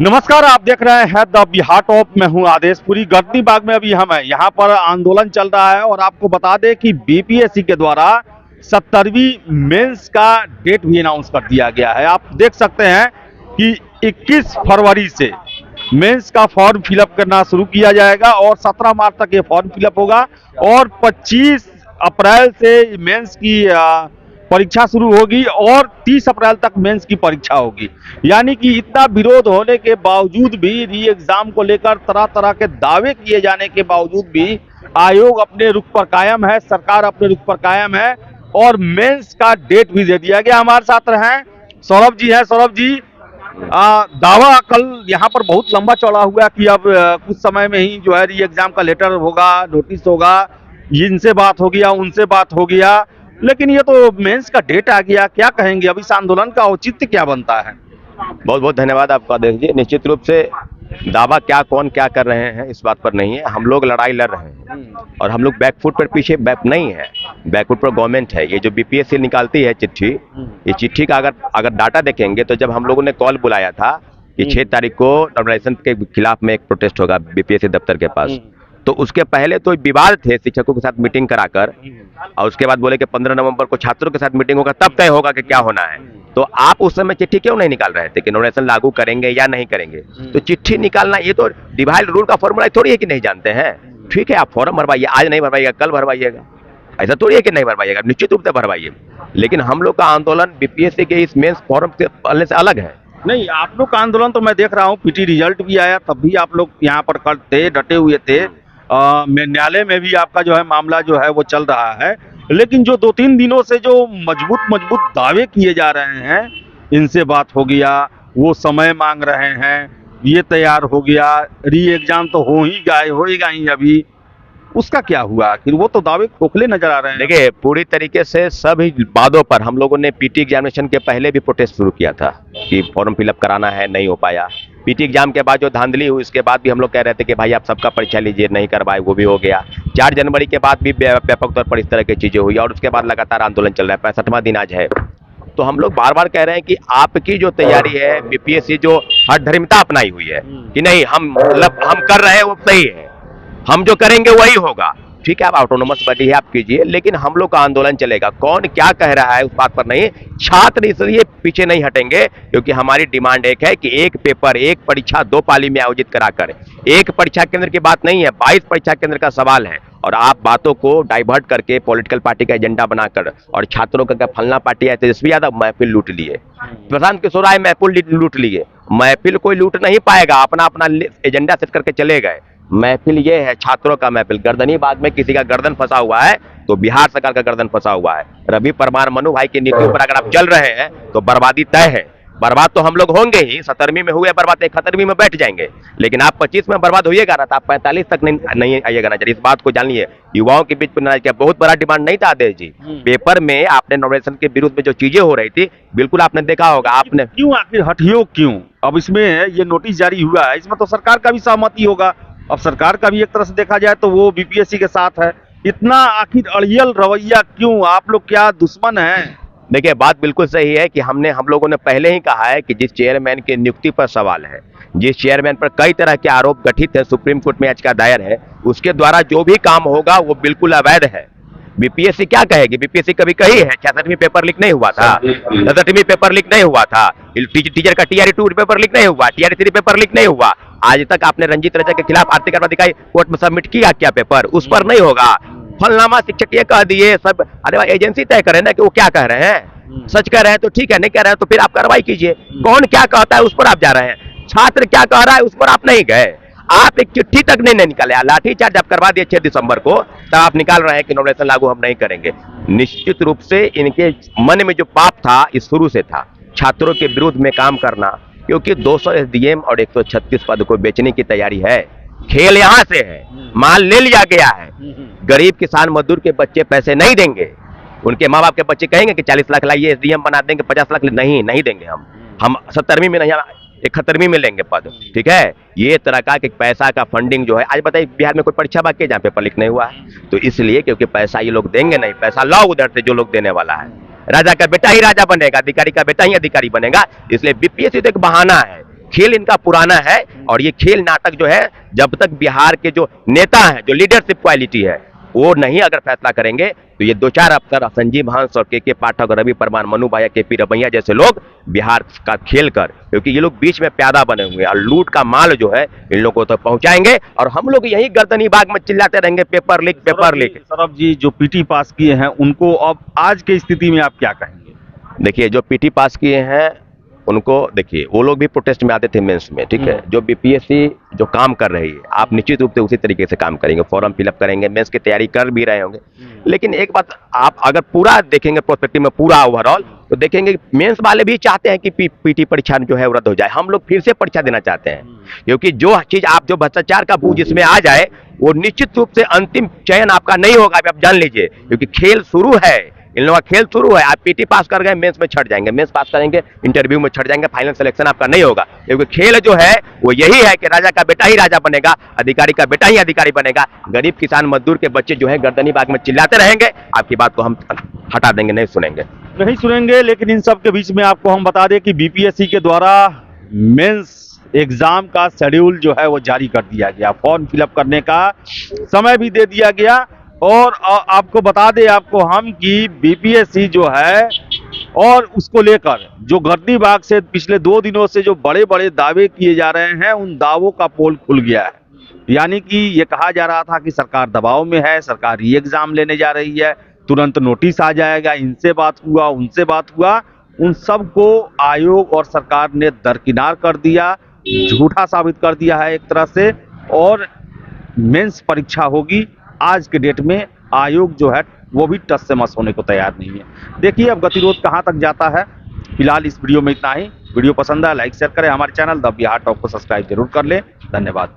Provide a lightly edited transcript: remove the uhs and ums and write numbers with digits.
नमस्कार, आप देख रहे हैं द बिहार टॉप। मैं हूं आदेशपुरी। गर्दनी बाग में अभी हम हैं। यहाँ पर आंदोलन चल रहा है और आपको बता दें कि बीपीएससी के द्वारा 70वीं मेंस का डेट भी अनाउंस कर दिया गया है। आप देख सकते हैं कि 21 फरवरी से मेंस का फॉर्म फिलअप करना शुरू किया जाएगा और 17 मार्च तक ये फॉर्म फिलअप होगा और 25 अप्रैल से मेंस की परीक्षा शुरू होगी और 30 अप्रैल तक मेंस की परीक्षा होगी। यानी कि इतना विरोध होने के बावजूद भी, री एग्जाम को लेकर तरह तरह के दावे किए जाने के बावजूद भी आयोग अपने रुख पर कायम है, सरकार अपने रुख पर कायम है और मेंस का डेट भी दे दिया गया। हमारे साथ हैं सौरभ जी। हैं सौरभ जी, दावा कल यहाँ पर बहुत लंबा चौड़ा हुआ कि अब कुछ समय में ही जो है री एग्जाम का लेटर होगा, नोटिस होगा, इनसे बात हो गया, उनसे बात हो गया, लेकिन ये तो मेंस का डेट आ गया। क्या कहेंगे, अब इस आंदोलन का औचित्य क्या बनता है? बहुत बहुत धन्यवाद आपका। देखिए, निश्चित रूप से दावा क्या कौन क्या कर रहे हैं इस बात पर नहीं है। हम लोग लड़ाई लड़ रहे हैं और हम लोग बैकफुट पर पीछे बैक नहीं है, बैकफुट पर गवर्नमेंट है। ये जो बीपीएससी निकालती है चिट्ठी, ये चिट्ठी का अगर डाटा देखेंगे तो जब हम लोगों ने कॉल बुलाया था कि 6 तारीख को नॉर्मलाइजेशन के खिलाफ में एक प्रोटेस्ट होगा बीपीएससी दफ्तर के पास, तो उसके पहले तो विवाद थे शिक्षकों के साथ मीटिंग कराकर, और उसके बाद बोले कि 15 नवंबर को छात्रों के साथ मीटिंग होगा, तब तय होगा कि क्या होना है। तो आप उस समय चिट्ठी क्यों नहीं निकाल रहे थे कि नॉर्मलाइजेशन लागू करेंगे या नहीं करेंगे? तो चिट्ठी निकालना ये तो डिवाइड रूल का फॉर्मूला थोड़ी है कि नहीं जानते हैं। ठीक है, आप फॉर्म भरवाइए, आज नहीं भरवाइएगा कल भरवाइएगा, ऐसा थोड़ी है कि नहीं भरवाइएगा, निश्चित रूप से भरवाइए। लेकिन हम लोग का आंदोलन बीपीएससी के इस मेंस फॉर्म से अलग है। नहीं, आप लोग का आंदोलन तो मैं देख रहा हूँ, पीटी रिजल्ट भी आया, तब भी आप लोग यहाँ पर करते डटे हुए थे। न्यायालय में भी आपका जो है मामला जो है वो चल रहा है। लेकिन जो 2-3 दिनों से जो मजबूत दावे किए जा रहे हैं, इनसे बात हो गया, वो समय मांग रहे हैं, ये तैयार हो गया, री एग्जाम तो होएगा ही अभी, उसका क्या हुआ? फिर वो तो दावे खोखले नजर आ रहे हैं। देखिए, पूरी तरीके से सभी बातों पर हम लोगों ने पीटी एग्जामिनेशन के पहले भी प्रोटेस्ट शुरू किया था कि फॉर्म फिलअप कराना है, नहीं हो पाया। पीटी एग्जाम के बाद जो धांधली हुई, उसके बाद भी हम लोग कह रहे थे कि भाई आप सबका परीक्षा लीजिए, नहीं करवाए, वो भी हो गया। 4 जनवरी के बाद भी व्यापक तौर पर इस तरह की चीजें हुई और उसके बाद लगातार आंदोलन चल रहा है, 65वां दिन आज है। तो हम लोग बार बार कह रहे हैं कि आपकी जो तैयारी है, बीपीएससी जो हठधर्मिता अपनाई हुई है कि नहीं हम कर रहे हैं वो सही है, हम जो करेंगे वही होगा। ठीक है, आप ऑटोनोमस बॉडी है, आप कीजिए, लेकिन हम लोग का आंदोलन चलेगा। कौन क्या कह रहा है उस बात पर नहीं, छात्र इसलिए पीछे नहीं हटेंगे क्योंकि हमारी डिमांड एक है कि एक पेपर, एक परीक्षा 2 पाली में आयोजित कराकर, एक परीक्षा केंद्र की बात नहीं है, 22 परीक्षा केंद्र का सवाल है। और आप बातों को डाइवर्ट करके पॉलिटिकल पार्टी का एजेंडा बनाकर और छात्रों का फलना पार्टी है तेजस्वी यादव महफिल लूट लिए, प्रशांत किशोर राय महफिल लूट लिए। महफिल कोई लूट नहीं पाएगा, अपना अपना एजेंडा सेट करके चले गए। महफिल ये है छात्रों का महफिल। गर्दनी बाग में किसी का गर्दन फंसा हुआ है तो बिहार सरकार का गर्दन फंसा हुआ है। रवि परमार, मनु भाई की नीतियों पर अगर आप चल रहे हैं तो बर्बादी तय है। बर्बाद तो हम लोग होंगे ही, 17वीं में हुए बर्बाद, 71वीं में बैठ जाएंगे, लेकिन आप 25 में बर्बाद होइएगा ना तो आप 45 तक नहीं आइएगा नजर। इस बात को जानिए, युवाओं के बीच में क्या बहुत बड़ा डिमांड नहीं था आदेश जी। पेपर में आपने नॉमिनेशन के विरुद्ध में जो चीजें हो रही थी, बिल्कुल आपने देखा होगा। आपने क्यों आखिर हठयोग क्यों? अब इसमें ये नोटिस जारी हुआ है, इसमें तो सरकार का भी सहमति होगा। अब सरकार का भी एक तरह से देखा जाए तो वो बीपीएससी के साथ है। इतना आखिर अड़ियल रवैया क्यों? आप लोग क्या दुश्मन हैं? देखिए, बात बिल्कुल सही है कि हम लोगों ने पहले ही कहा है कि जिस चेयरमैन की नियुक्ति पर सवाल है, जिस चेयरमैन पर कई तरह के आरोप गठित है, सुप्रीम कोर्ट में याचिका दायर है, उसके द्वारा जो भी काम होगा वो बिल्कुल अवैध है। बीपीएससी क्या कहेगी? बीपीएससी कभी कही है 66वीं पेपर लीक नहीं हुआ था, 67वीं पेपर लीक नहीं हुआ था, टीचर का TRE-2 पेपर लीक नहीं हुआ, TRE-3 पेपर लीक नहीं हुआ। आज तक आपने रंजीत रजा के खिलाफ आर्थिक कार्रवाई दिखाई, कोर्ट में सबमिट किया क्या पेपर? उस पर नहीं होगा। फलनामा शिक्षक ये कह दिए सब, अरे भाई एजेंसी तय करे ना कि वो क्या कह रहे हैं। सच कह रहे हैं तो ठीक है, नहीं कह रहे हैं तो फिर आप कार्रवाई कीजिए। कौन क्या कहता है उस पर आप जा रहे हैं, छात्र क्या कह रहा है उस पर आप नहीं गए। आप एक चिट्ठी तक नहीं निकाले, लाठीचार्ज आप करवा दिए 6 दिसंबर को, तब आप निकाल रहे हैं कि नॉमिनेशन लागू हम नहीं करेंगे। निश्चित रूप से इनके मन में जो पाप था इस शुरू से था, छात्रों के विरुद्ध में काम करना, क्योंकि 200 SDM और 136 पद को बेचने की तैयारी है। खेल यहां से है, माल ले लिया गया है। गरीब किसान मजदूर के बच्चे पैसे नहीं देंगे, उनके माँ बाप के बच्चे कहेंगे कि 40 लाख लाइए, SDM बना देंगे, 50 लाख नहीं देंगे। हम 70वीं में नहीं, 71वीं में लेंगे पद। ठीक है, ये तरह का कि पैसा का फंडिंग जो है, आज बताइए बिहार में कोई परीक्षा बाकी है जहाँ पेपर लीक नहीं हुआ है? तो इसलिए क्योंकि पैसा ये लोग देंगे नहीं, पैसा लाओ उधर से जो लोग देने वाला है। राजा का बेटा ही राजा बनेगा, अधिकारी का बेटा ही अधिकारी बनेगा। इसलिए बीपीएससी तो एक बहाना है खेल इनका पुराना है और ये खेल नाटक जो है जब तक बिहार के जो नेता हैं, जो लीडरशिप क्वालिटी है, वो नहीं अगर फैसला करेंगे तो ये 2-4 अफसर संजीव हंस और के पाठक और रवि परमार, मनु भाया, के पी रमैया जैसे लोग बिहार का खेल कर, क्योंकि ये लोग बीच में प्यादा बने हुए हैं और लूट का माल जो है इन लोगों तक पहुंचाएंगे और हम लोग यही गर्दनी बाग में चिल्लाते रहेंगे paper leak, paper leak. Saurabh ji जो पीटी पास किए हैं उनको अब आज की स्थिति में आप क्या कहेंगे? देखिए, जो पीटी पास किए हैं उनको देखिए, वो लोग भी प्रोटेस्ट में आते थे मेंस में, ठीक है। जो बीपीएससी जो काम कर रही है, आप निश्चित रूप से उसी तरीके से काम करेंगे, फॉर्म फिलअप करेंगे, मेंस की तैयारी कर भी रहे होंगे। लेकिन एक बात आप अगर पूरा देखेंगे प्रोस्पेक्टिव में, पूरा ओवरऑल, तो देखेंगे मेंस वाले भी चाहते हैं कि पीटी परीक्षा जो है रद्द हो जाए। हम लोग फिर से परीक्षा देना चाहते हैं, क्योंकि जो चीज आप जो भ्रष्टाचार का बूझ इसमें आ जाए, वो निश्चित रूप से अंतिम चयन आपका नहीं होगा, आप जान लीजिए, क्योंकि खेल शुरू है, इन लोगों का खेल शुरू है। आप पीटी पास कर गए, मेंस में छट जाएंगे, मेंस पास करेंगे, इंटरव्यू में छट जाएंगे, फाइनल सिलेक्शन आपका नहीं होगा। क्योंकि खेल जो है वो यही है कि राजा का बेटा ही राजा बनेगा, अधिकारी का बेटा ही अधिकारी बनेगा। गरीब किसान मजदूर के बच्चे जो है गर्दनी बाग में चिल्लाते रहेंगे, आपकी बात को हम हटा देंगे, नहीं सुनेंगे। लेकिन इन सब के बीच में आपको हम बता दें कि बीपीएससी के द्वारा मेंस एग्जाम का शेड्यूल जो है वो जारी कर दिया गया, फॉर्म फिलअप करने का समय भी दे दिया गया। और आपको बता दें आपको हम कि बीपीएससी जो है और उसको लेकर जो गर्दनी बाग से पिछले 2 दिनों से जो बड़े बड़े दावे किए जा रहे हैं, उन दावों का पोल खुल गया है। यानी कि ये कहा जा रहा था कि सरकार दबाव में है, सरकार री एग्जाम लेने जा रही है, तुरंत नोटिस आ जाएगा, इनसे बात हुआ, उनसे बात हुआ, उन सब को आयोग और सरकार ने दरकिनार कर दिया, झूठा साबित कर दिया है एक तरह से। और मेंस परीक्षा होगी, आज के डेट में आयोग जो है वो भी टस से मस होने को तैयार नहीं है। देखिए अब गतिरोध कहां तक जाता है। फिलहाल इस वीडियो में इतना ही। वीडियो पसंद आया लाइक शेयर करें, हमारे चैनल द बिहार टॉप को सब्सक्राइब जरूर कर लें। धन्यवाद।